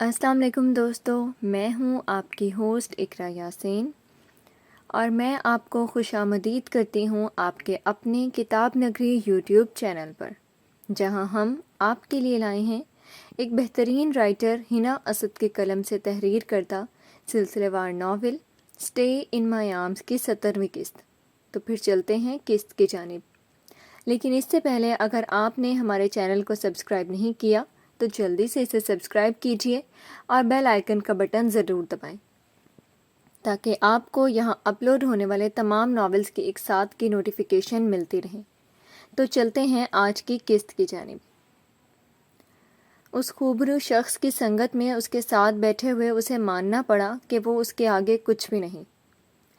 السلام علیکم دوستو، میں ہوں آپ کی ہوسٹ اقرا یاسین اور میں آپ کو خوش آمدید کرتی ہوں آپ کے اپنے کتاب نگری یوٹیوب چینل پر، جہاں ہم آپ کے لیے لائے ہیں ایک بہترین رائٹر ہنا اسد کے قلم سے تحریر کردہ سلسلے وار novel stay in my arms کی 17ویں قسط۔ تو پھر چلتے ہیں قسط کی جانب، لیکن اس سے پہلے اگر آپ نے ہمارے چینل کو سبسکرائب نہیں کیا تو جلدی سے اسے سبسکرائب کیجئے اور بیل آئیکن کا بٹن ضرور دبائیں تاکہ آپ کو یہاں اپلوڈ ہونے والے تمام ناولز کی ایک ساتھ کی نوٹیفیکیشن ملتی رہیں۔ تو چلتے ہیں آج کی قسط کی جانب۔ اس خوبرو شخص کی سنگت میں اس کے ساتھ بیٹھے ہوئے اسے ماننا پڑا کہ وہ اس کے آگے کچھ بھی نہیں۔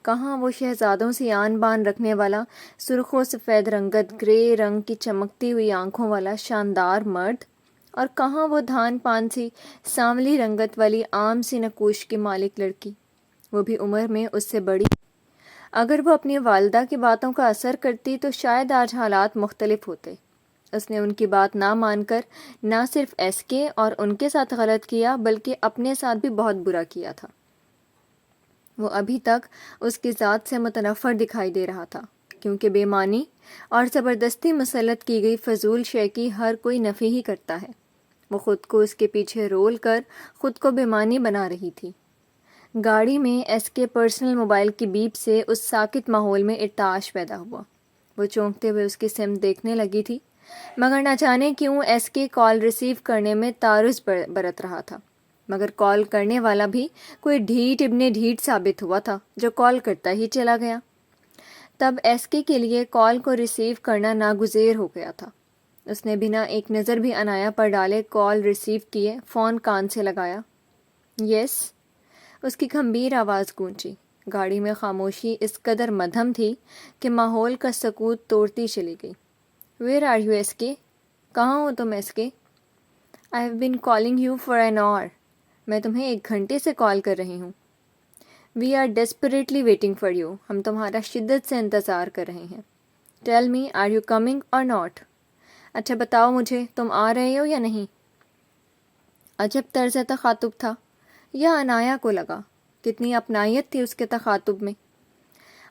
کہاں وہ شہزادوں سی آن بان رکھنے والا، سرخ و سفید رنگت، گرے رنگ کی چمکتی ہوئی آنکھوں والا شاندار مرد، اور کہاں وہ دھان پان سی سانولی رنگت والی عام سی نقوش کی مالک لڑکی، وہ بھی عمر میں اس سے بڑی۔ اگر وہ اپنی والدہ کی باتوں کا اثر کرتی تو شاید آج حالات مختلف ہوتے۔ اس نے ان کی بات نہ مان کر نہ صرف ایس کے اور ان کے ساتھ غلط کیا بلکہ اپنے ساتھ بھی بہت برا کیا تھا۔ وہ ابھی تک اس کی ذات سے متنفر دکھائی دے رہا تھا، کیونکہ بے معنی اور زبردستی مسلط کی گئی فضول شے کی ہر کوئی نفی ہی کرتا ہے۔ وہ خود کو اس کے پیچھے رول کر خود کو بے معنی بنا رہی تھی۔ گاڑی میں ایس کے پرسنل موبائل کی بیپ سے اس ساکت ماحول میں ارتعاش پیدا ہوا۔ وہ چونکتے ہوئے اس کی سمت دیکھنے لگی تھی، مگر نہ جانے کیوں ایس کے کال ریسیو کرنے میں تعارض برت رہا تھا، مگر کال کرنے والا بھی کوئی ڈھیٹ ابن ڈھیٹ ثابت ہوا تھا جو کال کرتا ہی چلا گیا۔ تب ایس کے لیے کال کو ریسیو کرنا ناگزیر ہو گیا تھا۔ اس نے بنا ایک نظر بھی انایا پر ڈالے کال ریسیو کیے، فون کان سے لگایا۔ یس، اس کی گھمبیر آواز گونجی۔ گاڑی میں خاموشی اس قدر مدھم تھی کہ ماحول کا سکوت توڑتی چلی گئی۔ ویئر آر یو ایس کے؟ کہاں ہو تم ایس کے؟ I have been calling you for an hour. میں تمہیں 1 گھنٹے سے کال کر رہی ہوں۔ We are desperately waiting for you. ہم تمہارا شدت سے انتظار کر رہے ہیں۔ Tell me, are you coming or not? اچھا بتاؤ مجھے، تم آ رہے ہو یا نہیں؟ عجب طرز تخاطب تھا، یا انایا کو لگا۔ کتنی اپنائیت تھی اس کے تخاطب میں۔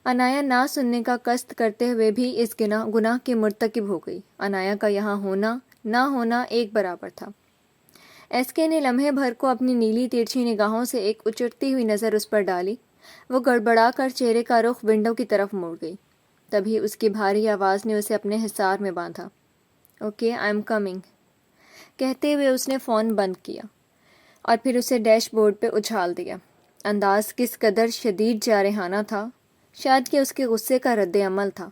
انایا نہ سننے کا قصد کرتے ہوئے بھی اس گناہ کی مرتکب ہو گئی۔ انایا کا یہاں ہونا نہ ہونا ایک برابر تھا۔ ایس کے نے لمحے بھر کو اپنی نیلی ترچھی نگاہوں سے ایک اچٹتی ہوئی نظر اس پر ڈالی۔ وہ گڑبڑا کر چہرے کا رخ ونڈو کی طرف موڑ گئی۔ تبھی اس کی بھاری آواز نے اسے اپنے حصار میں باندھا۔ اوکے، آئی ایم کمنگ، کہتے ہوئے اس نے فون بند کیا اور پھر اسے ڈیش بورڈ پہ اچھال دیا۔ انداز کس قدر شدید جارحانہ تھا، شاید کہ اس کے غصے کا رد عمل تھا۔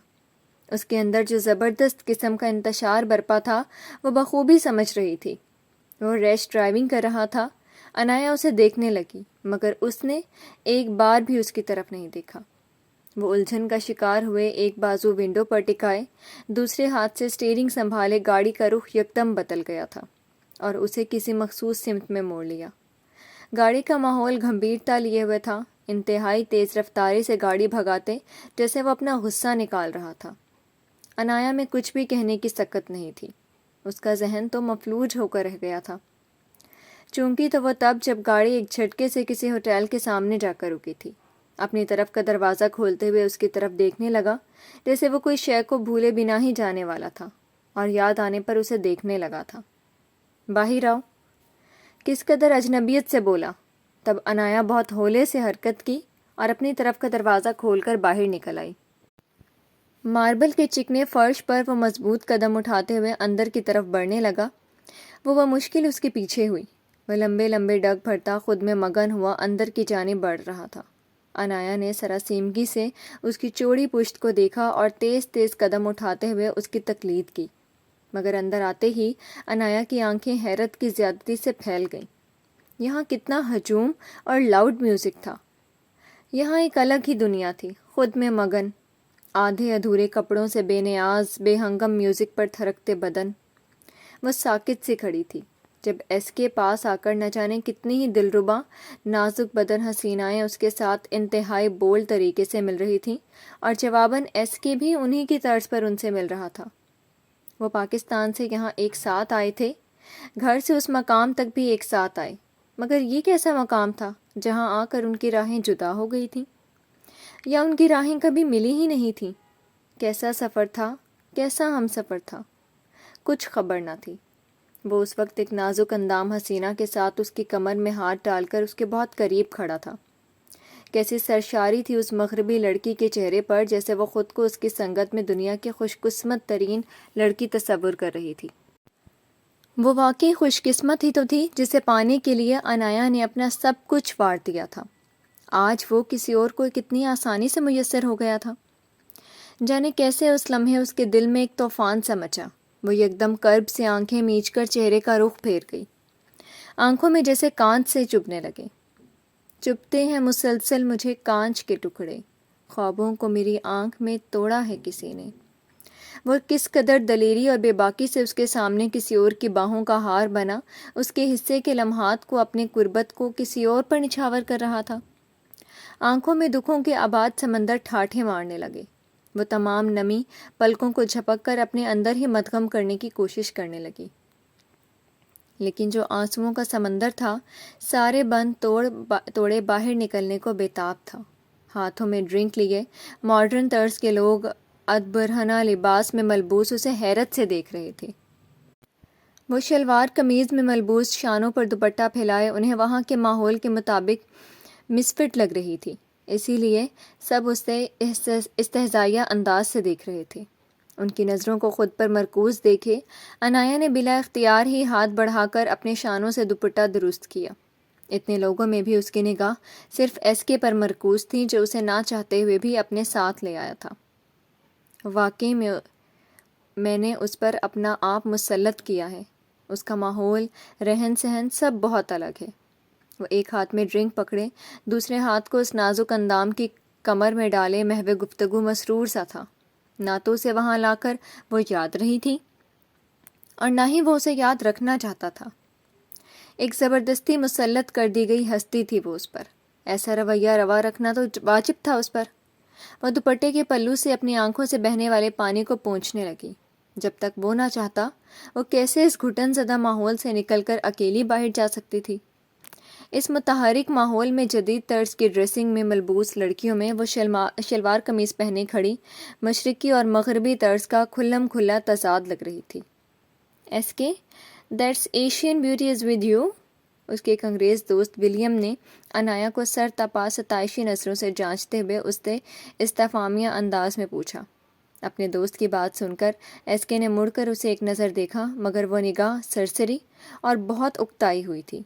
اس کے اندر جو زبردست قسم کا انتشار برپا تھا وہ بخوبی سمجھ رہی تھی۔ وہ ریش ڈرائیونگ کر رہا تھا۔ انایا اسے دیکھنے لگی، مگر اس نے ایک بار بھی اس کی طرف نہیں دیکھا۔ وہ الجھن کا شکار ہوئے ایک بازو ونڈو پر ٹکائے، دوسرے ہاتھ سے اسٹیئرنگ سنبھالے گاڑی کا رخ یکدم بدل گیا تھا اور اسے کسی مخصوص سمت میں موڑ لیا۔ گاڑی کا ماحول گھمبیرتا لیے ہوئے تھا، انتہائی تیز رفتاری سے گاڑی بھگاتے جیسے وہ اپنا غصہ نکال رہا تھا۔ انایا میں کچھ بھی کہنے کی سکت نہیں تھی، اس کا ذہن تو مفلوج ہو کر رہ گیا تھا۔ چونکی تو وہ تب جب گاڑی ایک جھٹکے سے کسی ہوٹل کے سامنے جا کر رکی تھی۔ اپنی طرف کا دروازہ کھولتے ہوئے اس کی طرف دیکھنے لگا، جیسے وہ کوئی شے کو بھولے بنا ہی جانے والا تھا اور یاد آنے پر اسے دیکھنے لگا تھا۔ باہر آؤ، کس قدر اجنبیت سے بولا۔ تب انایا بہت ہولے سے حرکت کی اور اپنی طرف کا دروازہ کھول کر باہر نکل آئی۔ ماربل کے چکنے فرش پر وہ مضبوط قدم اٹھاتے ہوئے اندر کی طرف بڑھنے لگا۔ وہ مشکل اس کے پیچھے ہوئی۔ وہ لمبے لمبے ڈگ بھرتا خود میں مگن ہوا اندر کی جانب بڑھ رہا تھا۔ انایا نے سراسیمگی سے اس کی چوڑی پشت کو دیکھا اور تیز تیز قدم اٹھاتے ہوئے اس کی تقلید کی، مگر اندر آتے ہی انایا کی آنکھیں حیرت کی زیادتی سے پھیل گئیں۔ یہاں کتنا ہجوم اور لاؤڈ میوزک تھا۔ یہاں ایک الگ ہی دنیا تھی، خود میں مگن، آدھے ادھورے کپڑوں سے بے نیاز، بے ہنگم میوزک پر تھرکتے بدن۔ وہ ساکت سی کھڑی تھی جب ایس کے پاس آ کر نہ جانے کتنی ہی دلربا نازک بدن حسینائیں اس کے ساتھ انتہائی بولڈ طریقے سے مل رہی تھیں، اور جواباً ایس کے بھی انہی کی طرز پر ان سے مل رہا تھا۔ وہ پاکستان سے یہاں ایک ساتھ آئے تھے، گھر سے اس مقام تک بھی ایک ساتھ آئے، مگر یہ کیسا مقام تھا جہاں آ کر ان کی راہیں جدا ہو گئی تھیں، یا ان کی راہیں کبھی ملی ہی نہیں تھیں؟ کیسا سفر تھا، کیسا ہم سفر تھا، کچھ خبر نہ تھی۔ وہ اس وقت ایک نازک اندام حسینہ کے ساتھ اس کی کمر میں ہاتھ ڈال کر اس کے بہت قریب کھڑا تھا۔ کیسی سرشاری تھی اس مغربی لڑکی کے چہرے پر، جیسے وہ خود کو اس کی سنگت میں دنیا کی خوش قسمت ترین لڑکی تصور کر رہی تھی۔ وہ واقعی خوش قسمت ہی تو تھی جسے پانے کے لیے عنایا نے اپنا سب کچھ وار دیا تھا۔ آج وہ کسی اور کو کتنی آسانی سے میسر ہو گیا تھا۔ جانے کیسے اس لمحے اس کے دل میں ایک طوفان سا مچا۔ وہ یکدم کرب سے آنکھیں میچ کر چہرے کا رخ پھیر گئی۔ آنکھوں میں جیسے کانچ سے چبھنے لگے۔ چبھتے ہیں مسلسل مجھے کانچ کے ٹکڑے، خوابوں کو میری آنکھ میں توڑا ہے کسی نے۔ وہ کس قدر دلیری اور بے باکی سے اس کے سامنے کسی اور کی باہوں کا ہار بنا، اس کے حصے کے لمحات کو، اپنے قربت کو کسی اور پر نچھاور کر رہا تھا۔ آنکھوں میں دکھوں کے آباد سمندر ٹھاٹھے مارنے لگے۔ وہ تمام نمی پلکوں کو جھپک کر اپنے اندر ہی مدغم کرنے کی کوشش کرنے لگی، لیکن جو آنسوؤں کا سمندر تھا سارے بند توڑے باہر نکلنے کو بےتاب تھا۔ ہاتھوں میں ڈرنک لیے ماڈرن طرز کے لوگ ادبرہنہ لباس میں ملبوس اسے حیرت سے دیکھ رہے تھے۔ وہ شلوار قمیض میں ملبوس، شانوں پر دوپٹہ پھیلائے، انہیں وہاں کے ماحول کے مطابق مسفٹ لگ رہی تھی، اسی لیے سب اسے استہزائیہ انداز سے دیکھ رہے تھے۔ ان کی نظروں کو خود پر مرکوز دیکھے عنایا نے بلا اختیار ہی ہاتھ بڑھا کر اپنے شانوں سے دوپٹہ درست کیا۔ اتنے لوگوں میں بھی اس کی نگاہ صرف ایس کے پر مرکوز تھی، جو اسے نہ چاہتے ہوئے بھی اپنے ساتھ لے آیا تھا۔ واقعی میں نے اس پر اپنا آپ مسلط کیا ہے۔ اس کا ماحول، رہن سہن سب بہت الگ ہے۔ وہ ایک ہاتھ میں ڈرنک پکڑے، دوسرے ہاتھ کو اس نازک اندام کی کمر میں ڈالے محو گفتگو مسرور سا تھا۔ نہ تو اسے وہاں لا کر وہ یاد رہی تھی اور نہ ہی وہ اسے یاد رکھنا چاہتا تھا۔ ایک زبردستی مسلط کر دی گئی ہستی تھی وہ اس پر۔ ایسا رویہ روا رکھنا تو واجب تھا اس پر۔ وہ دوپٹے کے پلو سے اپنی آنکھوں سے بہنے والے پانی کو پونچھنے لگی۔ جب تک وہ نہ چاہتا وہ کیسے اس گھٹن زدہ ماحول سے نکل کر اکیلی باہر جا سکتی تھی؟ اس متحرک ماحول میں جدید طرز کی ڈریسنگ میں ملبوس لڑکیوں میں وہ شلوار قمیض پہنے کھڑی مشرقی اور مغربی طرز کا کھلم کھلا تضاد لگ رہی تھی۔ ایس کے that's Asian beauty is with you, اس کے ایک انگریز دوست ولیم نے عنایا کو سر تپا ستائشی نظروں سے جانچتے ہوئے اس سے استفہامیہ انداز میں پوچھا۔ اپنے دوست کی بات سن کر ایس کے نے مڑ کر اسے ایک نظر دیکھا، مگر وہ نگاہ سرسری اور بہت اکتائی ہوئی تھی۔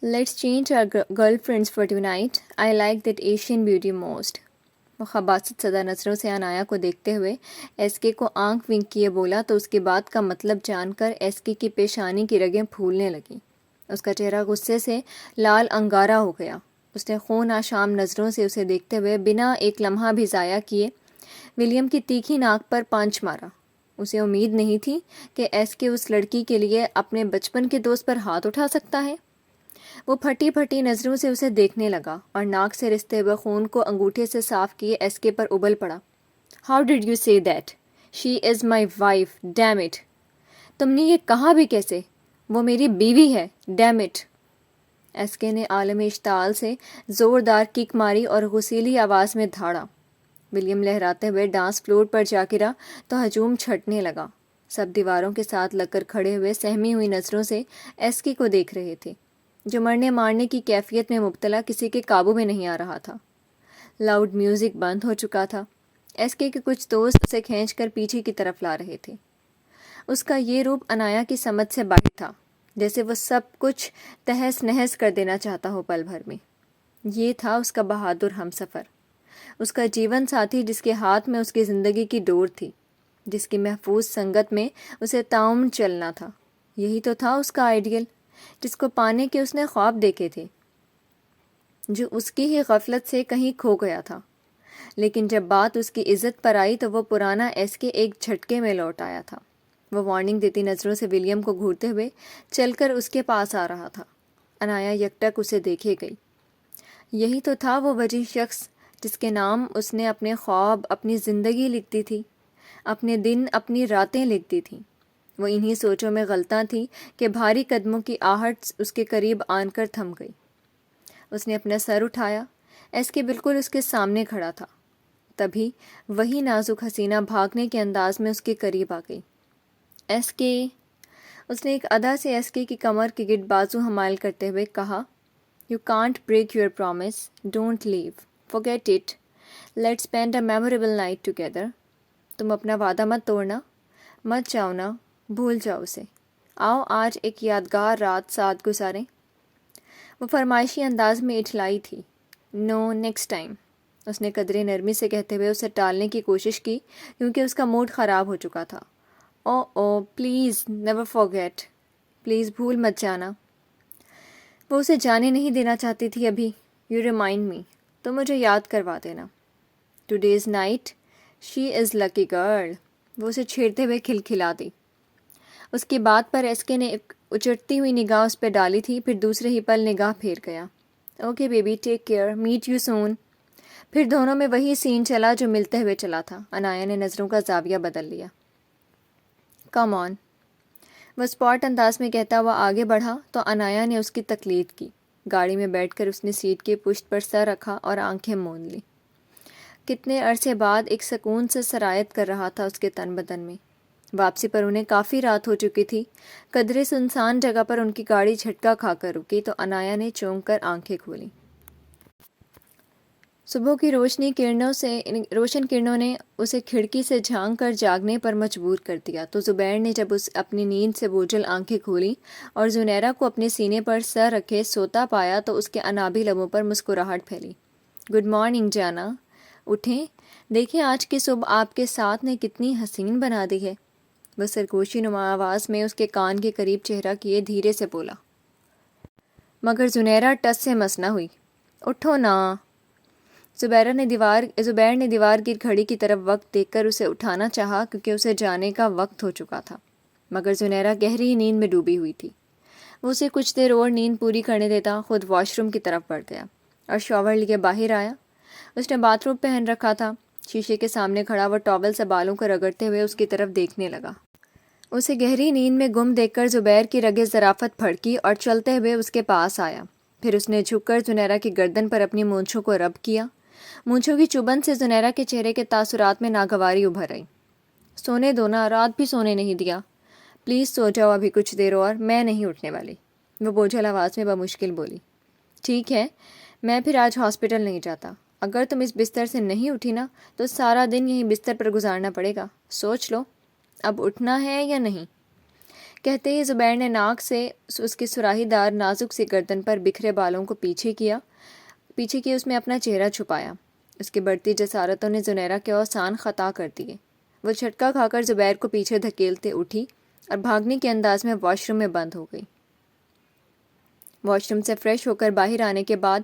Let's change our girlfriends for tonight. I like that Asian beauty most. وہ خباثت زدہ نظروں سے عنایا کو دیکھتے ہوئے ایس کے کو آنکھ ونک کیے بولا تو اس کی بات کا مطلب جان کر ایس کے کی پیشانی کی رگیں پھولنے لگیں۔ اس کا چہرہ غصے سے لال انگارہ ہو گیا۔ اس نے خون آشام نظروں سے اسے دیکھتے ہوئے بنا ایک لمحہ بھی ضائع کیے ولیم کی تیکھی ناک پر پانچ مارا۔ اسے امید نہیں تھی کہ ایس کے اس لڑکی کے لیے اپنے بچپن کے دوست پر ہاتھ اٹھا سکتا ہے۔ وہ پھٹی پھٹی نظروں سے اسے دیکھنے لگا اور ناک سے رستے ہوئے خون کو انگوٹھے سے صاف کیے ایس کے پر ابل پڑا۔ How did you say that? She is my wife. Damn it! تم نے یہ کہا بھی کیسے؟ وہ میری بیوی ہے. Damn it! ایس کے نے عالم اشتعال سے زوردار کک ماری اور غسیلی آواز میں دھاڑا۔ ولیم لہراتے ہوئے ڈانس فلور پر جا گرا تو ہجوم چھٹنے لگا۔ سب دیواروں کے ساتھ لگ کر کھڑے ہوئے سہمی ہوئی نظروں سے ایس کے کو دیکھ رہے تھے، جو مرنے مارنے کی کیفیت میں مبتلا کسی کے قابو میں نہیں آ رہا تھا۔ لاؤڈ میوزک بند ہو چکا تھا۔ ایس کے کچھ دوست اسے کھینچ کر پیچھے کی طرف لا رہے تھے۔ اس کا یہ روپ عنایا کی سمجھ سے باہر تھا، جیسے وہ سب کچھ تہس نہس کر دینا چاہتا ہو پل بھر میں۔ یہ تھا اس کا بہادر ہمسفر، اس کا جیون ساتھی، جس کے ہاتھ میں اس کی زندگی کی ڈور تھی، جس کی محفوظ سنگت میں اسے تعاون چلنا تھا۔ یہی تو تھا اس کا آئیڈیل، جس کو پانے کے اس نے خواب دیکھے تھے، جو اس کی ہی غفلت سے کہیں کھو گیا تھا۔ لیکن جب بات اس کی عزت پر آئی تو وہ پرانا ایس کے ایک جھٹکے میں لوٹ آیا تھا۔ وہ وارننگ دیتی نظروں سے ولیم کو گھورتے ہوئے چل کر اس کے پاس آ رہا تھا۔ عنایا یکٹک اسے دیکھے گئی۔ یہی تو تھا وہ وجیح شخص جس کے نام اس نے اپنے خواب، اپنی زندگی لکھتی تھی، اپنے دن، اپنی راتیں لکھتی تھیں۔ وہ انہی سوچوں میں غلطاں تھی کہ بھاری قدموں کی آہٹ اس کے قریب آن کر تھم گئی۔ اس نے اپنا سر اٹھایا۔ ایس کے بالکل اس کے سامنے کھڑا تھا۔ تبھی وہی نازک حسینہ بھاگنے کے انداز میں اس کے قریب آ گئی۔ ایس کے، اس نے ایک ادا سے ایس کے کی کمر کے گرد بازو حمائل کرتے ہوئے کہا، "You can't break your promise. Don't leave. Forget it. Let's spend a memorable night together." تم اپنا وعدہ مت توڑنا، مت جاؤ نا، بھول جاؤ اسے۔ آؤ آج ایک یادگار رات ساتھ گزاریں۔ وہ فرمائشی انداز میں اٹھلائی تھی۔ "No, next time." اس نے قدرے نرمی سے کہتے ہوئے اسے ٹالنے کی کوشش کی کیونکہ اس کا موڈ خراب ہو چکا تھا۔ او پلیز نیور فارگیٹ، پلیز بھول مت جانا۔ وہ اسے جانے نہیں دینا چاہتی تھی ابھی۔ "یو ریمائنڈ می، تو مجھے یاد کروا دینا۔ ٹوڈیز نائٹ شی از لکی گرل." وہ اسے چھیڑتے ہوئے کھلکھلا دی۔ اس کی بات پر ایس کے نے ایک اچٹتی ہوئی نگاہ اس پہ ڈالی تھی، پھر دوسرے ہی پل نگاہ پھیر گیا۔ "Okay baby, take care, meet you soon." پھر دونوں میں وہی سین چلا جو ملتے ہوئے چلا تھا۔ انایا نے نظروں کا زاویہ بدل لیا۔ "کم آن." وہ اسپاٹ انداز میں کہتا ہوا آگے بڑھا تو انایا نے اس کی تقلید کی۔ گاڑی میں بیٹھ کر اس نے سیٹ کے پشت پر سر رکھا اور آنکھیں موند لی۔ کتنے عرصے بعد ایک سکون سے سرایت کر رہا تھا اس کے تن بدن میں۔ واپسی پر انہیں کافی رات ہو چکی تھی۔ قدرے سنسان جگہ پر ان کی گاڑی جھٹکا کھا کر رکی تو انایا نے چونک کر آنکھیں کھولیں۔ صبح کی روشن کرنوں نے اسے کھڑکی سے جھانک کر جاگنے پر مجبور کر دیا تو زبیر نے جب اپنی نیند سے بوجھل آنکھیں کھولیں اور زنیرہ کو اپنے سینے پر سر رکھے سوتا پایا تو اس کے انابی لبوں پر مسکراہٹ پھیلی۔ "گڈ مارننگ جانا، اٹھیں، دیکھیں آج کی صبح آپ کے ساتھ نے کتنی حسین بنا دی ہے." وہ سرگوشی نما آواز میں اس کے کان کے قریب چہرہ کیے دھیرے سے بولا، مگر زنیرہ ٹس سے مس نہ ہوئی۔ "اٹھو نا." زبیر نے دیوار کی گھڑی کی طرف وقت دیکھ کر اسے اٹھانا چاہا کیونکہ اسے جانے کا وقت ہو چکا تھا، مگر زنیرہ گہری نیند میں ڈوبی ہوئی تھی۔ وہ اسے کچھ دیر اور نیند پوری کرنے دیتا خود واش روم کی طرف بڑھ گیا اور شاور لیے باہر آیا۔ اس نے باتھ روب پہن رکھا تھا۔ شیشے کے سامنے کھڑا وہ ٹاول سے بالوں کو رگڑتے ہوئے اس کی طرف دیکھنے لگا۔ اسے گہری نیند میں گم دیکھ کر زبیر کی رگیں ظرافت پھڑکی اور چلتے ہوئے اس کے پاس آیا۔ پھر اس نے جھک کر زنیرہ کی گردن پر اپنی مونچھوں کو رب کیا۔ مونچھوں کی چبھن سے زنیرہ کے چہرے کے تاثرات میں ناگواری ابھر آئی۔ "سونے دو نا، رات بھی سونے نہیں دیا۔ پلیز سو جاؤ ابھی کچھ دیر اور، میں نہیں اٹھنے والی." وہ بوجھل آواز میں بمشکل بولی۔ "ٹھیک ہے، میں پھر آج ہاسپٹل نہیں جاتا۔ اگر تم اس بستر سے نہیں اٹھی نا تو سارا دن یہیں بستر پر گزارنا پڑے گا۔ سوچ لو، اب اٹھنا ہے یا نہیں." کہتے ہی زبیر نے ناک سے اس کی سراہی دار نازک سی گردن پر بکھرے بالوں کو پیچھے کیے اس میں اپنا چہرہ چھپایا۔ اس کی بڑھتی جسارتوں نے زنیرہ کے اوسان خطا کر دیے۔ وہ جھٹکا کھا کر زبیر کو پیچھے دھکیلتے اٹھی اور بھاگنے کے انداز میں واش روم میں بند ہو گئی۔ واش روم سے فریش ہو کر باہر آنے کے بعد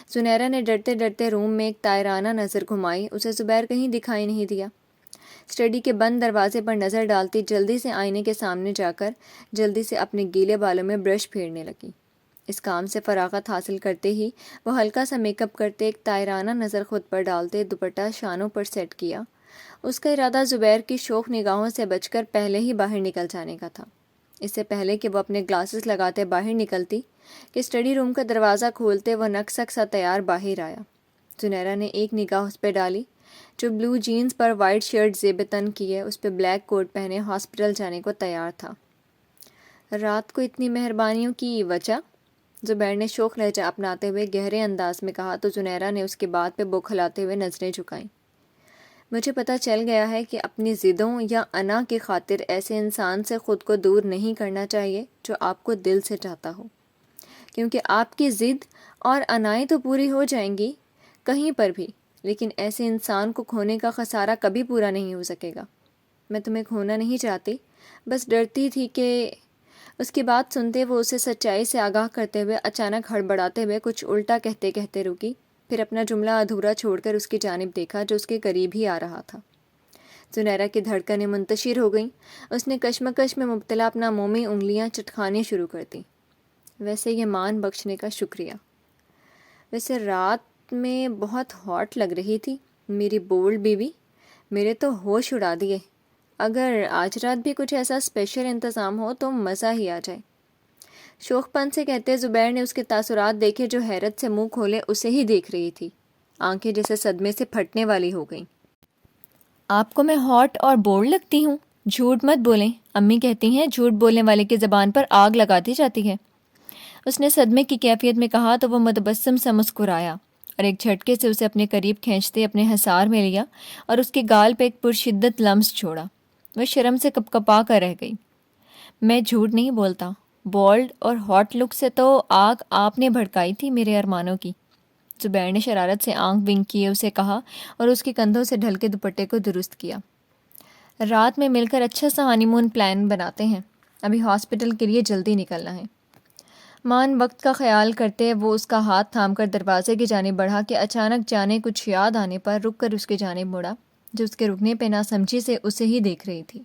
زنیرہ نے ڈرتے ڈرتے روم میں ایک طائرانہ نظر گھمائی۔ اسے زبیر کہیں دکھائی نہیں دیا۔ اسٹڈی کے بند دروازے پر نظر ڈالتی جلدی سے آئینے کے سامنے جا کر جلدی سے اپنے گیلے بالوں میں برش پھیرنے لگی۔ اس کام سے فراغت حاصل کرتے ہی وہ ہلکا سا میک اپ کرتے ایک طائرانہ نظر خود پر ڈالتے دوپٹہ شانوں پر سیٹ کیا۔ اس کا ارادہ زبیر کی شوخ نگاہوں سے بچ کر پہلے ہی باہر نکل جانے کا تھا۔ اس سے پہلے کہ وہ اپنے گلاسز لگاتے باہر نکلتی کہ اسٹڈی روم کا دروازہ کھولتے وہ نکسک سا تیار باہر آیا۔ زنیرہ نے ایک نگاہ اس پہ ڈالی جو بلو جینز پر وائٹ شرٹ زیب تن کیے اس پہ بلیک کوٹ پہنے ہاسپٹل جانے کو تیار تھا۔ "رات کو اتنی مہربانیوں کی وجہ؟" زبیر نے شوخ لہجہ اپناتے ہوئے گہرے انداز میں کہا تو زنیرہ نے اس کی بات پہ بوکھلاتے ہوئے نظریں جھکائیں۔ "مجھے پتہ چل گیا ہے کہ اپنی ضدوں یا انا کی خاطر ایسے انسان سے خود کو دور نہیں کرنا چاہیے جو آپ کو دل سے چاہتا ہو، کیونکہ آپ کی ضد اور انائیں تو پوری ہو جائیں گی کہیں پر بھی، لیکن ایسے انسان کو کھونے کا خسارہ کبھی پورا نہیں ہو سکے گا۔ میں تمہیں کھونا نہیں چاہتی، بس ڈرتی تھی کہ…" اس کی بات سنتے وہ اسے سچائی سے آگاہ کرتے ہوئے اچانک ہڑبڑاتے ہوئے کچھ الٹا کہتے کہتے رکی، پھر اپنا جملہ ادھورا چھوڑ کر اس کی جانب دیکھا جو اس کے قریب ہی آ رہا تھا۔ زنیرہ کی دھڑکنیں منتشر ہو گئیں۔ اس نے کشمکش میں مبتلا اپنا مومی انگلیاں چٹکھانے شروع کر دیں۔ "ویسے یہ مان بخشنے کا شکریہ۔ ویسے رات میں بہت ہاٹ لگ رہی تھی میری بولڈ بیوی، میرے تو ہوش اڑا دیے۔ اگر آج رات بھی کچھ ایسا اسپیشل انتظام ہو تو مزہ ہی آ جائے۔ شوخ پن سے کہتے زبیر نے اس کے تاثرات دیکھے جو حیرت سے منہ کھولے اسے ہی دیکھ رہی تھی، آنکھیں جیسے صدمے سے پھٹنے والی ہو گئیں۔ آپ کو میں ہاٹ اور بورڈ لگتی ہوں؟ جھوٹ مت بولیں، امی کہتی ہیں جھوٹ بولنے والے کی زبان پر آگ لگا دی جاتی ہے۔ اس نے صدمے کی کیفیت میں کہا تو وہ متبسم سا مسکرایا اور ایک جھٹکے سے اسے اپنے قریب کھینچتے اپنے حصار میں لیا اور اس کے گال پہ ایک پرشدت لمس چھوڑا۔ وہ شرم سے کپ کپا کر رہ گئی۔ میں جھوٹ نہیں بولتا، بولڈ اور ہاٹ لک سے تو آگ آپ نے بھڑکائی تھی میرے ارمانوں کی۔ زبیر نے شرارت سے آنکھ ونک کیے اسے کہا اور اس کے کندھوں سے ڈھل کے دوپٹے کو درست کیا۔ رات میں مل کر اچھا سا ہانی مون پلان بناتے ہیں، ابھی ہاسپٹل کے لیے جلدی نکلنا ہے۔ مان وقت کا خیال کرتے وہ اس کا ہاتھ تھام کر دروازے کی جانب بڑھا کہ اچانک جانے کچھ یاد آنے پر رک کر اس کی جانب مڑا، جو اس کے رکنے پہ ناسمجھی سے اسے ہی دیکھ رہی تھی۔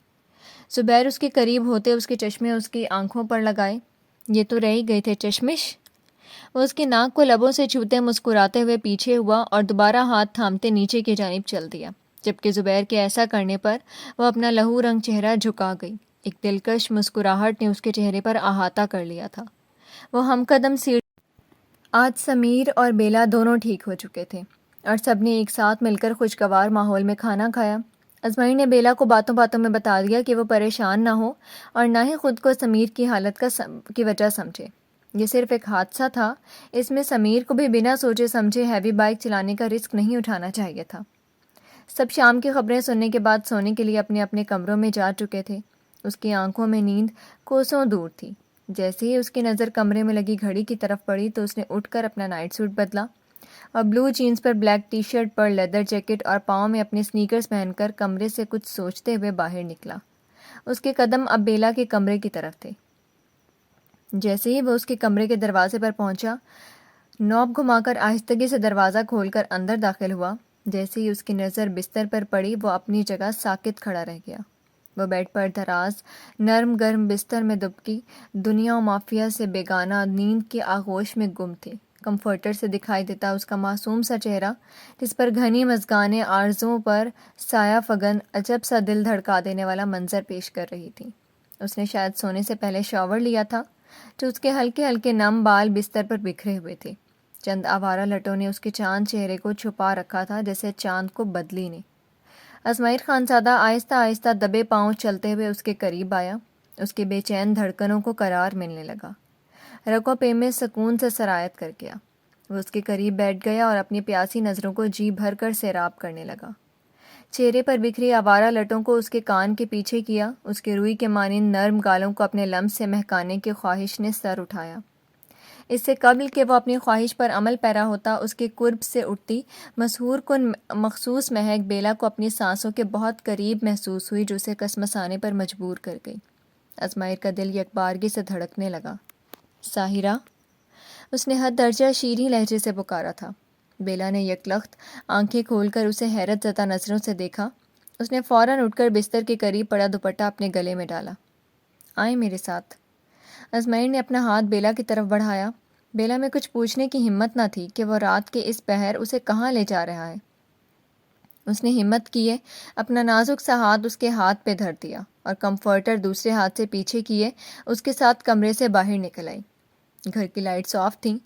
زبیر اس کے قریب ہوتے اس کے چشمے اس کی آنکھوں پر لگائے۔ یہ تو رہ گئے تھے چشمش۔ وہ اس کی ناک کو لبوں سے چھوتے مسکراتے ہوئے پیچھے ہوا اور دوبارہ ہاتھ تھامتے نیچے کی جانب چل دیا، جبکہ زبیر کے ایسا کرنے پر وہ اپنا لہو رنگ چہرہ جھکا گئی۔ ایک دلکش مسکراہٹ نے اس کے چہرے پر احاطہ کر لیا تھا۔ وہ ہم قدم سیڑھی۔ آج سمیر اور بیلا دونوں ٹھیک ہو چکے تھے اور سب نے ایک ساتھ مل کر خوشگوار ماحول میں کھانا کھایا۔ ازمیر نے بیلا کو باتوں باتوں میں بتا دیا کہ وہ پریشان نہ ہو اور نہ ہی خود کو سمیر کی حالت کی وجہ سمجھے۔ یہ صرف ایک حادثہ تھا، اس میں سمیر کو بھی بنا سوچے سمجھے ہیوی بائک چلانے کا رسک نہیں اٹھانا چاہیے تھا۔ سب شام کی خبریں سننے کے بعد سونے کے لیے اپنے اپنے کمروں میں جا چکے تھے۔ اس کی آنکھوں میں نیند کوسوں دور تھی۔ جیسے ہی اس کی نظر کمرے میں لگی گھڑی کی طرف پڑی تو اس نے اٹھ کر اپنا نائٹ سوٹ بدلا اور بلو جینز پر بلیک ٹی شرٹ پر لیدر جیکٹ اور پاؤں میں اپنے سنیکرز پہن کر کمرے سے کچھ سوچتے ہوئے باہر نکلا۔ اس کے قدم اب بیلا کے کمرے کی طرف تھے۔ جیسے ہی وہ اس کے کمرے کے دروازے پر پہنچا، نوب گھما کر آہستگی سے دروازہ کھول کر اندر داخل ہوا۔ جیسے ہی اس کی نظر بستر پر پڑی وہ اپنی جگہ ساکت کھڑا رہ گیا۔ وہ بیڈ پر دراز نرم گرم بستر میں دبکی دنیا و مافیا سے بیگانہ نیند کے آغوش میں گم تھے۔ کمفرٹر سے دکھائی دیتا اس کا معصوم سا چہرہ، جس پر گھنی مژگانیں آرزوؤں پر سایہ فگن عجب سا دل دھڑکا دینے والا منظر پیش کر رہی تھی۔ اس نے شاید سونے سے پہلے شاور لیا تھا، جو اس کے ہلکے ہلکے نم بال بستر پر بکھرے ہوئے تھے۔ چند آوارہ لٹوں نے اس کے چاند چہرے کو چھپا رکھا تھا جیسے چاند کو بدلی نے۔ ازمیر خانزادہ آہستہ آہستہ دبے پاؤں چلتے ہوئے اس کے قریب آیا۔ اس کے بے چین دھڑکنوں کو قرار ملنے لگا۔ رگوں پہ میں سکون سے سرایت کر گیا۔ وہ اس کے قریب بیٹھ گیا اور اپنی پیاسی نظروں کو جی بھر کر سیراب کرنے لگا۔ چہرے پر بکھری آوارہ لٹوں کو اس کے کان کے پیچھے کیا۔ اس کے روئی کے مانند نرم گالوں کو اپنے لمس سے مہکانے کی خواہش نے سر اٹھایا۔ اس سے قبل کہ وہ اپنی خواہش پر عمل پیرا ہوتا، اس کے قرب سے اٹھتی مسحور کن مخصوص مہک بیلا کو اپنی سانسوں کے بہت قریب محسوس ہوئی، جو اسے کسمسانے پر مجبور کر گئی۔ ازمیر کا دل یکبارگی سے دھڑکنے لگا۔ ساحرہ، اس نے حد درجہ شیریں لہجے سے پکارا تھا۔ بیلا نے یکلخت آنکھیں کھول کر اسے حیرت زدہ نظروں سے دیکھا۔ اس نے فوراً اٹھ کر بستر کے قریب پڑا دوپٹہ اپنے گلے میں ڈالا۔ آئیں میرے ساتھ۔ ازمیر نے اپنا ہاتھ بیلا کی طرف بڑھایا۔ بیلا میں کچھ پوچھنے کی ہمت نہ تھی کہ وہ رات کے اس پہر اسے کہاں لے جا رہا ہے۔ اس نے ہمت کیے اپنا نازک سا ہاتھ اس کے ہاتھ پہ دھر دیا اور کمفرٹر دوسرے ہاتھ سے پیچھے کیے اس کے ساتھ کمرے سے باہر نکل آئی۔ گھر کی لائٹس آف تھیں،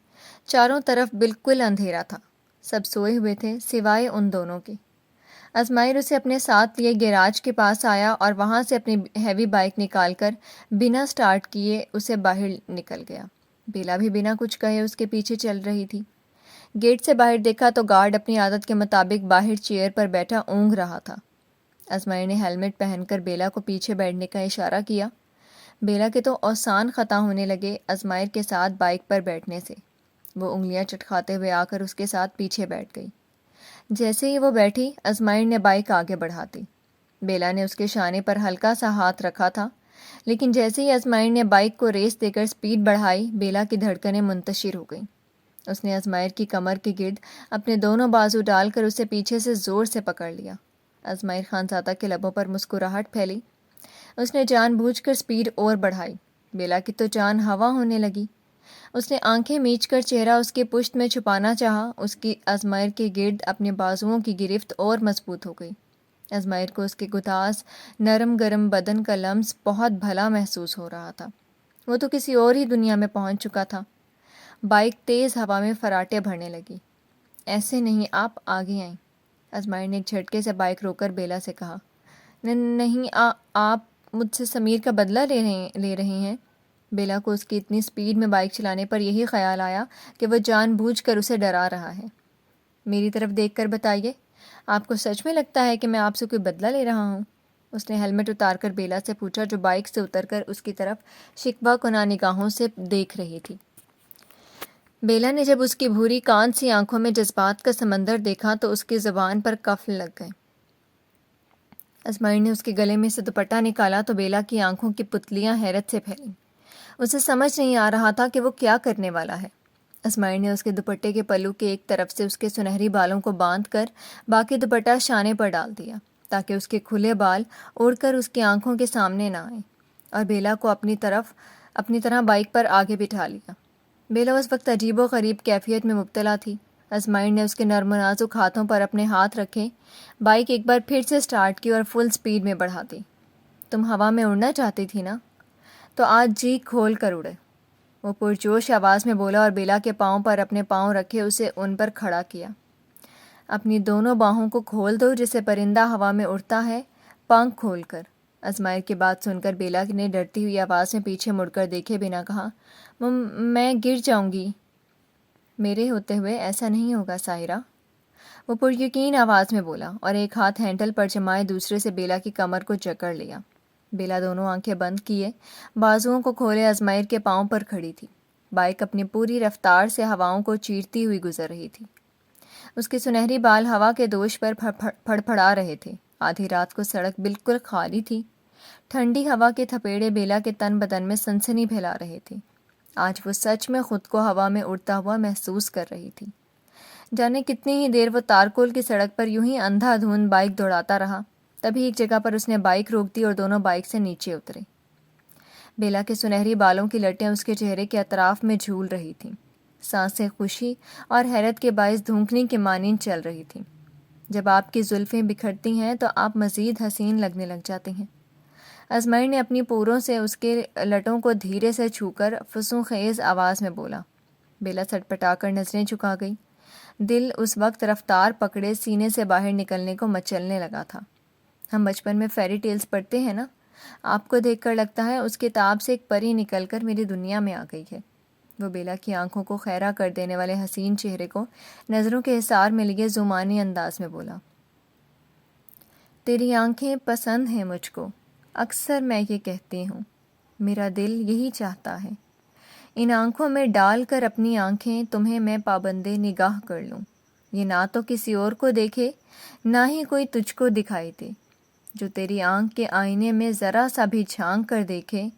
چاروں طرف بالکل اندھیرا تھا، سب سوئے ہوئے تھے سوائے ان دونوں کے۔ ازمیر اسے اپنے ساتھ لیے گیراج کے پاس آیا اور وہاں سے اپنی ہیوی بائک نکال کر بنا سٹارٹ کیے اسے باہر نکل گیا۔ بیلا بھی بنا کچھ کہے اس کے پیچھے چل رہی تھی۔ گیٹ سے باہر دیکھا تو گارڈ اپنی عادت کے مطابق باہر چیئر پر بیٹھا اونگ رہا تھا۔ ازمیر نے ہیلمٹ پہن کر بیلا کو پیچھے بیٹھنے کا اشارہ کیا۔ بیلا کے تو اوسان خطا ہونے لگے ازمیر کے ساتھ بائک پر بیٹھنے سے۔ وہ انگلیاں چٹکھاتے ہوئے آ کر اس کے ساتھ پیچھے بیٹھ گئی۔ جیسے ہی وہ بیٹھی، ازمیر نے بائک آگے بڑھا دی۔ بیلا نے اس کے شانے پر ہلکا سا ہاتھ رکھا تھا، لیکن جیسے ہی ازمیر نے بائک کو ریس دے کر سپیڈ بڑھائی، بیلا کی دھڑکنیں منتشر ہو گئیں۔ اس نے ازمیر کی کمر کے گرد اپنے دونوں بازو ڈال کر اسے پیچھے سے زور سے پکڑ لیا۔ ازمیر خانزادہ کے لبوں پر مسکراہٹ پھیلی۔ اس نے جان بوجھ کر سپیڈ اور بڑھائی۔ بیلا کی تو جان ہوا ہونے لگی۔ اس نے آنکھیں میچ کر چہرہ اس کے پشت میں چھپانا چاہا۔ اس کی ازمیر کے گرد اپنے بازوؤں کی گرفت اور مضبوط ہو گئی۔ ازمائر کو اس کے گداز نرم گرم بدن کا لمس بہت بھلا محسوس ہو رہا تھا۔ وہ تو کسی اور ہی دنیا میں پہنچ چکا تھا۔ بائک تیز ہوا میں فراٹے بھرنے لگی۔ ایسے نہیں، آپ آگے آئیں۔ ازمائر نے ایک جھٹکے سے بائک روک کر بیلا سے کہا۔ نہیں، آپ مجھ سے سمیر کا بدلہ لے رہے ہیں۔ بیلا کو اس کی اتنی سپیڈ میں بائک چلانے پر یہی خیال آیا کہ وہ جان بوجھ کر اسے ڈرا رہا ہے۔ میری طرف دیکھ کر بتائیے، آپ کو سچ میں لگتا ہے کہ میں آپ سے کوئی بدلہ لے رہا ہوں؟ اس نے ہیلمٹ اتار کر بیلا سے پوچھا، جو بائک سے اتر کر اس کی طرف شکوہ کناہ نگاہوں سے دیکھ رہی تھی۔ بیلا نے جب اس کی بھوری کان سی آنکھوں میں جذبات کا سمندر دیکھا تو اس کی زبان پر کف لگ گئے۔ ازمائر نے اس کے گلے میں سے دوپٹہ نکالا تو بیلا کی آنکھوں کی پتلیاں حیرت سے پھیلیں۔ اسے سمجھ نہیں آ رہا تھا کہ وہ کیا کرنے والا ہے۔ ازمائر نے اس کے دوپٹے کے پلو کے ایک طرف سے اس کے سنہری بالوں کو باندھ کر باقی دوپٹہ شانے پر ڈال دیا تاکہ اس کے کھلے بال اڑ کر اس کی آنکھوں کے سامنے نہ آئیں، اور بیلا کو اپنی طرح بائک پر آگے بٹھا لیا۔ بیلا اس وقت عجیب و غریب کیفیت میں مبتلا تھی۔ ازمائر نے اس کے نرم و نازک ہاتھوں پر اپنے ہاتھ رکھے، بائک ایک بار پھر سے سٹارٹ کی اور فل سپیڈ میں بڑھا دی۔ تم ہوا میں اڑنا چاہتی تھی نا؟ تو آج جی کھول کر اڑے، وہ پرجوش آواز میں بولا اور بیلا کے پاؤں پر اپنے پاؤں رکھے اسے ان پر کھڑا کیا۔ اپنی دونوں باہوں کو کھول دو جیسے پرندہ ہوا میں اڑتا ہے، پنکھ کھول کر۔ ازمائر کی بات سن کر بیلا نے ڈرتی ہوئی آواز میں پیچھے مڑ کر دیکھے بنا کہا، میں گر جاؤں گی۔ میرے ہوتے ہوئے ایسا نہیں ہوگا ساحرہ، وہ پریقین آواز میں بولا اور ایک ہاتھ ہینڈل پر جمائے دوسرے سے بیلا کی کمر کو جکڑ لیا۔ بیلا دونوں آنکھیں بند کیے، بازوؤں کو کھولے پھر کے پاؤں پر کھڑی تھی۔ بائک اپنی پوری رفتار سے ہواؤں کو چیرتی ہوئی گزر رہی تھی۔ اس کے سنہری بال ہوا کے دوش پر پھڑپھڑا رہے تھے۔ آدھی رات کو سڑک بالکل خالی تھی۔ ٹھنڈی ہوا کے تھپیڑے بیلا کے تن بدن میں سنسنی پھیلا رہے تھے۔ آج وہ سچ میں خود کو ہوا میں اڑتا ہوا محسوس کر رہی تھی۔ جانے کتنی ہی دیر وہ تارکول کی سڑک پر یوں ہی اندھا دھند بائک دوڑاتا رہا، تبھی ایک جگہ پر اس نے بائک روک دی اور دونوں بائک سے نیچے اترے۔ بیلا کے سنہری بالوں کی لٹیں اس کے چہرے کے اطراف میں جھول رہی تھیں۔ سانسیں خوشی اور حیرت کے باعث دھونکنے کے مانند چل رہی تھیں۔ جب آپ کی زلفیں بکھرتی ہیں تو آپ مزید حسین لگنے لگ جاتی ہیں۔ ازمائر نے اپنی پوروں سے اس کے لٹوں کو دھیرے سے چھو کر فسوں خیز آواز میں بولا۔ بیلا سٹ پٹا کر نظریں چکا گئی۔ دل اس وقت رفتار پکڑے سینے سے باہر نکلنے کو مچلنے لگا تھا۔ ہم بچپن میں فیری ٹیلز پڑھتے ہیں نا، آپ کو دیکھ کر لگتا ہے اس کتاب سے ایک پری نکل کر میری دنیا میں آ گئی ہے۔ وہ بیلا کی آنکھوں کو خیرہ کر دینے والے حسین چہرے کو نظروں کے حصار میں لیے زمانی انداز میں بولا۔ تیری آنکھیں پسند ہیں مجھ کو، اکثر میں یہ کہتی ہوں، میرا دل یہی چاہتا ہے، ان آنکھوں میں ڈال کر اپنی آنکھیں تمہیں میں پابندے نگاہ کر لوں، یہ نہ تو کسی اور کو دیکھے نہ ہی کوئی تجھ کو دکھائی دے، جو تیری آنکھ کے آئینے میں ذرا سا بھی جھانک کر دیکھے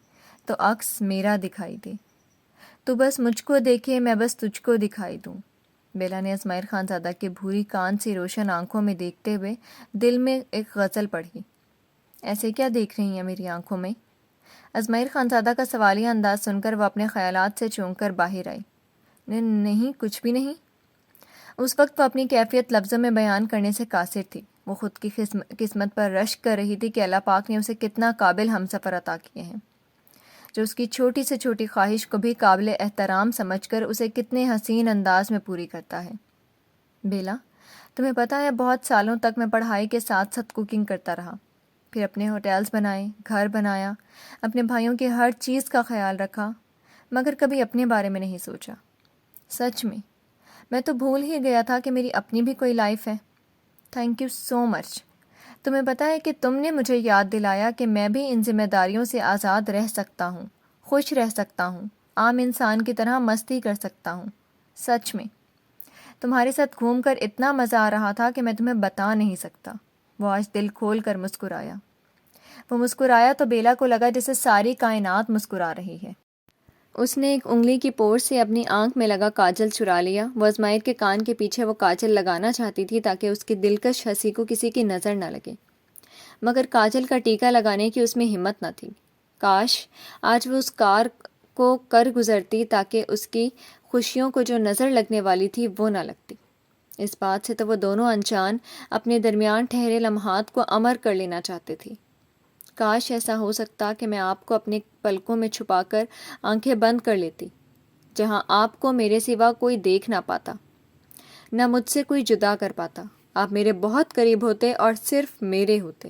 تو عکس میرا دکھائی دے، تو بس مجھ کو دیکھے میں بس تجھ کو دکھائی دوں۔ بیلا نے ازمائر خان زادہ کے بھوری کان سی روشن آنکھوں میں دیکھتے ہوئے دل میں ایک غزل پڑھی۔ ایسے کیا دیکھ رہی ہیں میری آنکھوں میں؟ ازمائر خان زادہ کا سوالیہ انداز سن کر وہ اپنے خیالات سے چونک کر باہر آئی۔ نہیں، کچھ بھی نہیں۔ اس وقت وہ اپنی کیفیت لفظوں میں بیان کرنے سے قاصر تھی۔ وہ خود کی قسمت پر رشک کر رہی تھی کہ اللہ پاک نے اسے کتنا قابل ہمسفر عطا کیے ہیں، جو اس کی چھوٹی سے چھوٹی خواہش کو بھی قابل احترام سمجھ کر اسے کتنے حسین انداز میں پوری کرتا ہے۔ بیلا، تمہیں پتہ ہے بہت سالوں تک میں پڑھائی کے ساتھ ساتھ کوکنگ کرتا رہا، پھر اپنے ہوٹلز بنائے، گھر بنایا، اپنے بھائیوں کی ہر چیز کا خیال رکھا، مگر کبھی اپنے بارے میں نہیں سوچا۔ سچ میں تو بھول ہی گیا تھا کہ میری اپنی بھی کوئی لائف ہے۔ تھینک یو سو مچ۔ تمہیں پتہ ہے کہ تم نے مجھے یاد دلایا کہ میں بھی ان ذمہ داریوں سے آزاد رہ سکتا ہوں، خوش رہ سکتا ہوں، عام انسان کی طرح مستی کر سکتا ہوں۔ سچ میں تمہارے ساتھ گھوم کر اتنا مزہ آ رہا تھا کہ میں تمہیں بتا نہیں سکتا۔ وہ آج دل کھول کر مسکرایا۔ وہ مسکرایا تو بیلا کو لگا جیسے ساری کائنات مسکرا رہی ہے۔ اس نے ایک انگلی کی پور سے اپنی آنکھ میں لگا کاجل چرا لیا۔ وہ ازمائر کے کان کے پیچھے وہ کاجل لگانا چاہتی تھی تاکہ اس کی دلکش ہنسی کو کسی کی نظر نہ لگے، مگر کاجل کا ٹیکا لگانے کی اس میں ہمت نہ تھی۔ کاش آج وہ اس کار کو کر گزرتی تاکہ اس کی خوشیوں کو جو نظر لگنے والی تھی وہ نہ لگتی۔ اس بات سے تو وہ دونوں انجان اپنے درمیان ٹھہرے لمحات کو امر کر لینا چاہتے تھے۔ کاش ایسا ہو سکتا کہ میں آپ کو اپنے پلکوں میں چھپا کر آنکھیں بند کر لیتی، جہاں آپ کو میرے سوا کوئی دیکھ نہ پاتا، نہ مجھ سے کوئی جدا کر پاتا۔ آپ میرے بہت قریب ہوتے اور صرف میرے ہوتے۔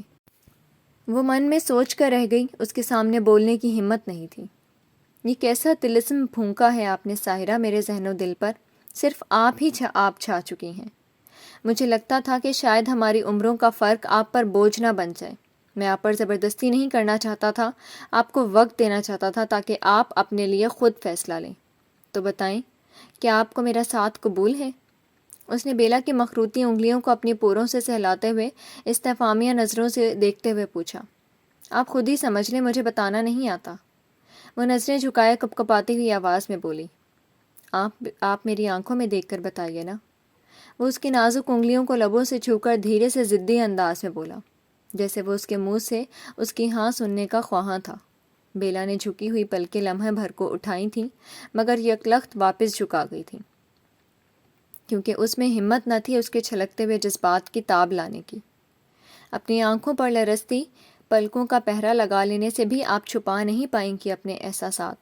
وہ من میں سوچ کر رہ گئی، اس کے سامنے بولنے کی ہمت نہیں تھی۔ یہ کیسا طلسم پھونکا ہے آپ نے ساحرہ میرے ذہن و دل پر، صرف آپ ہی آپ چھا چکی ہیں۔ مجھے لگتا تھا کہ شاید ہماری عمروں کا فرق آپ پر بوجھ نہ بن جائے۔ میں آپ پر زبردستی نہیں کرنا چاہتا تھا، آپ کو وقت دینا چاہتا تھا تاکہ آپ اپنے لیے خود فیصلہ لیں۔ تو بتائیں، کیا آپ کو میرا ساتھ قبول ہے؟ اس نے بیلا کی مخروطی انگلیوں کو اپنی پوروں سے سہلاتے ہوئے استفہامیہ نظروں سے دیکھتے ہوئے پوچھا۔ آپ خود ہی سمجھ لیں، مجھے بتانا نہیں آتا۔ وہ نظریں جھکائے کپ کپاتی ہوئی آواز میں بولی۔ آپ میری آنکھوں میں دیکھ کر بتائیے نا۔ وہ اس کی نازک انگلیوں کو لبوں سے چھو کر دھیرے سے ضدی انداز میں بولا، جیسے وہ اس کے منہ سے اس کی ہاں سننے کا خواہاں تھا۔ بیلا نے جھکی ہوئی پلکیں لمحے بھر کو اٹھائی تھیں، مگر یکلخت واپس جھکا گئی تھیں، کیونکہ اس میں ہمت نہ تھی اس کے چھلکتے ہوئے جذبات کی تاب لانے کی۔ اپنی آنکھوں پر لرزتی پلکوں کا پہرا لگا لینے سے بھی آپ چھپا نہیں پائیں گی اپنے احساسات۔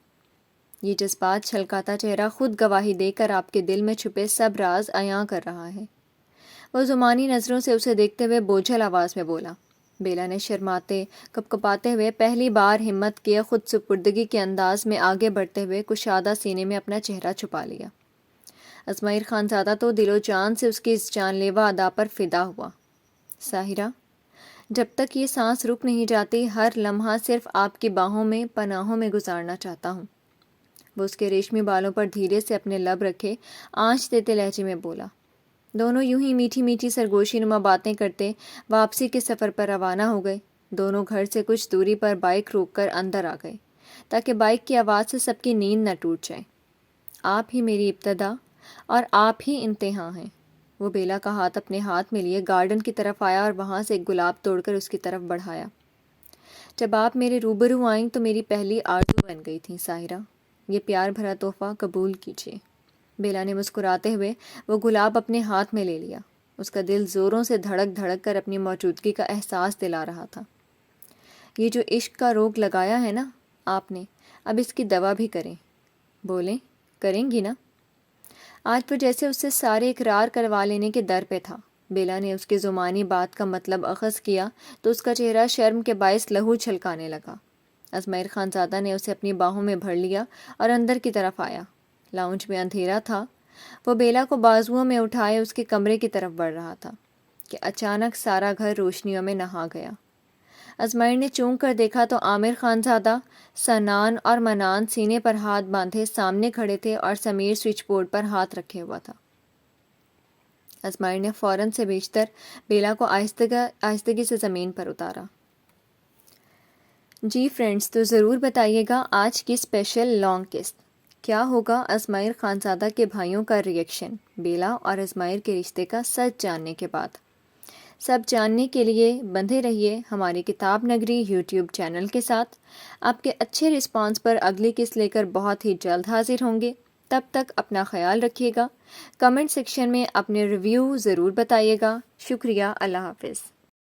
یہ جذبات چھلکاتا چہرہ خود گواہی دے کر آپ کے دل میں چھپے سب راز عیاں کر رہا ہے۔ وہ زمانی نظروں سے اسے دیکھتے ہوئے بوجھل آواز میں بولا۔ بیلا نے شرماتے کپ کپاتے ہوئے پہلی بار ہمت کیے خود سپردگی کے انداز میں آگے بڑھتے ہوئے کشادہ سینے میں اپنا چہرہ چھپا لیا۔ ازمائر خانزادہ تو دل و جان سے اس کی اس جان لیوا ادا پر فدا ہوا۔ ساحرہ، جب تک یہ سانس رک نہیں جاتی، ہر لمحہ صرف آپ کی باہوں میں پناہوں میں گزارنا چاہتا ہوں۔ وہ اس کے ریشمی بالوں پر دھیرے سے اپنے لب رکھے آنچ دیتے لہجے میں بولا۔ دونوں یوں ہی میٹھی میٹھی سرگوشی نما باتیں کرتے واپسی کے سفر پر روانہ ہو گئے۔ دونوں گھر سے کچھ دوری پر بائک روک کر اندر آ گئے تاکہ بائک کی آواز سے سب کی نیند نہ ٹوٹ جائے۔ آپ ہی میری ابتدا اور آپ ہی انتہا ہیں۔ وہ بیلا کا ہاتھ اپنے ہاتھ میں لیے گارڈن کی طرف آیا اور وہاں سے ایک گلاب توڑ کر اس کی طرف بڑھایا۔ جب آپ میرے روبرو آئیں تو میری پہلی آرزو بن گئی تھی ساحرہ، یہ پیار بھرا تحفہ قبول کیجیے۔ بیلا نے مسکراتے ہوئے وہ گلاب اپنے ہاتھ میں لے لیا۔ اس کا دل زوروں سے دھڑک دھڑک کر اپنی موجودگی کا احساس دلا رہا تھا۔ یہ جو عشق کا روگ لگایا ہے نا آپ نے، اب اس کی دوا بھی کریں۔ بولیں، کریں گی نا؟ آج وہ جیسے اس سے سارے اقرار کروا لینے کے در پہ تھا۔ بیلا نے اس کی زمانی بات کا مطلب اخذ کیا تو اس کا چہرہ شرم کے باعث لہو چھلکانے لگا۔ ازمائر خانزادہ نے اسے اپنی باہوں میں بھر لیا اور اندر کی طرف آیا۔ لاؤنج میں اندھیرا تھا۔ وہ بیلا کو بازوؤں میں اٹھائے اس کے کمرے کی طرف بڑھ رہا تھا کہ اچانک سارا گھر روشنیوں میں نہا گیا۔ ازمائر نے چونک کر دیکھا تو عامر خانزادہ سنان اور منان سینے پر ہاتھ باندھے سامنے کھڑے تھے اور سمیر سوئچ بورڈ پر ہاتھ رکھے ہوا تھا۔ ازمائر نے فوراً سے بیشتر بیلا کو آہستگی سے زمین پر اتارا۔ جی فرینڈز، تو ضرور بتائیے گا آج کی اسپیشل لانگ قسط کیا ہوگا ازمائر خانزادہ کے بھائیوں کا ریئیکشن بیلا اور ازمائر کے رشتے کا سچ جاننے کے بعد۔ سب جاننے کے لیے بندھے رہیے ہماری کتاب نگری یوٹیوب چینل کے ساتھ۔ آپ کے اچھے رسپانس پر اگلی قسط لے کر بہت ہی جلد حاضر ہوں گے۔ تب تک اپنا خیال رکھیے گا۔ کمنٹ سیکشن میں اپنے ریویو ضرور بتائیے گا۔ شکریہ، اللہ حافظ۔